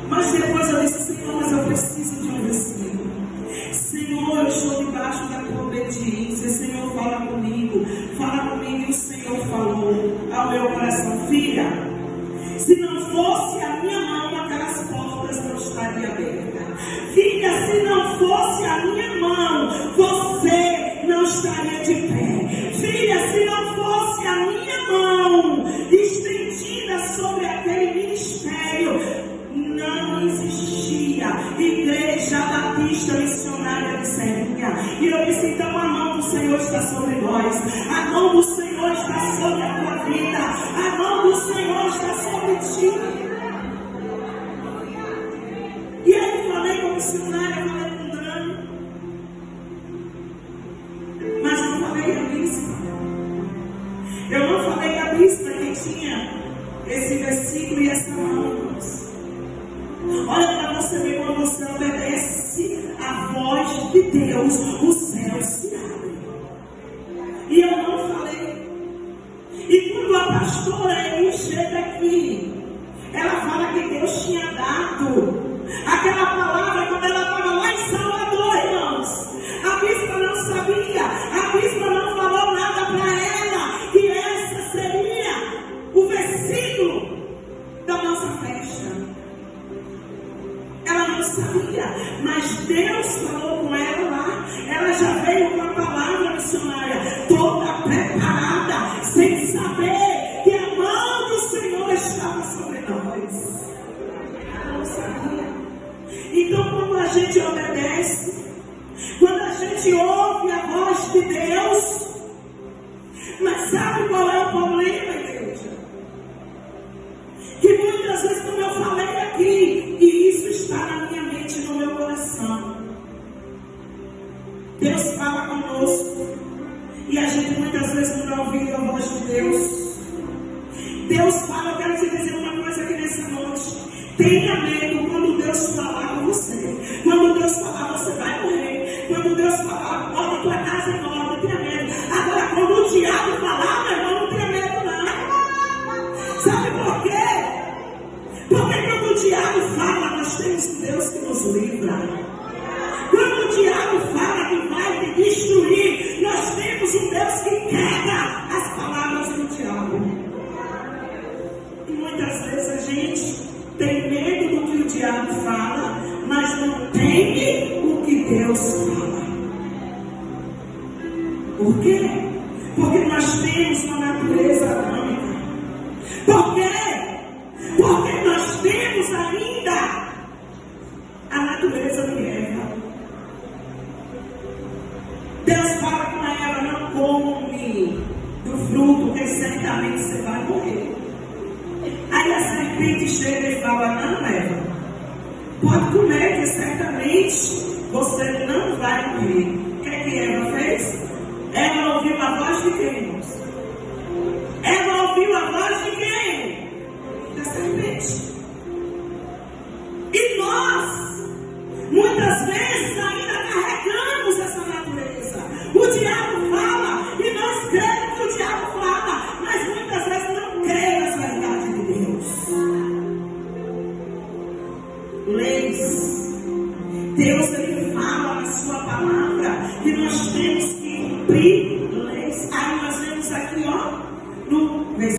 Mas depois eu disse: Senhor, mas eu preciso de um versículo. Senhor, eu estou debaixo da tua obediência. Senhor, fala comigo. Fala comigo. E o Senhor falou ao meu coração: filha, se não fosse a minha mão, aquelas portas não estariam abertas. Filha, se não fosse a minha mão, você não estaria de pé. Filha, se não fosse a minha mão estendida sobre aquele ministério, não existia Igreja Batista Missionária de Serrinha. E eu disse: então a mão do Senhor está sobre nós, a mão do Senhor está sobre a tua vida, a mão do Senhor está sobre ti. E aí falei com a missionária, falei com o Dani, mas não falei a bispa. Eu não falei a bispa que tinha esse versículo e essa mão. Olha para você ver, quando você obedece a voz de Deus, o céu se abre. E eu não falei. E quando a pastora Eli chega aqui, ela fala que Deus tinha dado aquela palavra quando ela estava lá em Salvador, irmãos. A bispa não sabia, a bispa não falou nada para ela, que essa seria o versículo da nossa festa. Ela não sabia, mas Deus falou com ela lá. Ela já veio com a palavra missionária, toda preparada, sem saber que a mão do Senhor estava sobre nós. Ela não sabia. Então, quando a gente obedece, quando a gente ouve a voz de Deus, mas sabe qual é o problema, igreja? Que muitas vezes, como eu falei aqui, e isso está na minha mente e no meu coração, Deus fala conosco e a gente muitas vezes não está ouvindo a voz de Deus. Deus fala. Eu quero te dizer uma coisa aqui nessa noite: tenha medo quando Deus falar com você. Quando Deus falar, você vai morrer. Quando Deus falar, bota tua casa em ordem, tenha medo. Agora, quando o diabo falar, meu irmão, não tenha medo não. Sabe por quê? Porque quando o diabo fala, nós temos um Deus que nos livra. Quando o diabo fala que vai te destruir, nós temos um Deus que quebra as palavras do diabo. E muitas vezes a gente tem medo do que o diabo fala, mas não entende o que Deus fala. Por quê? Porque nós temos uma natureza adâmica. Por quê? Porque nós temos ainda a natureza de Eva. Deus fala com Eva: não come do fruto, que certamente você vai morrer. Aí a serpente chega e fala: não, Eva, pode comer, que certamente você não vai morrer. O que Eva fez? Eva ouviu a voz de quem, irmãos? Eva ouviu a voz de quem? Da serpente. E nós, muitas vezes, ainda carregamos essa natureza. O diabo fala e nós cremos que o diabo fala, mas muitas vezes não cremos nas verdades de Deus. Leis. Deus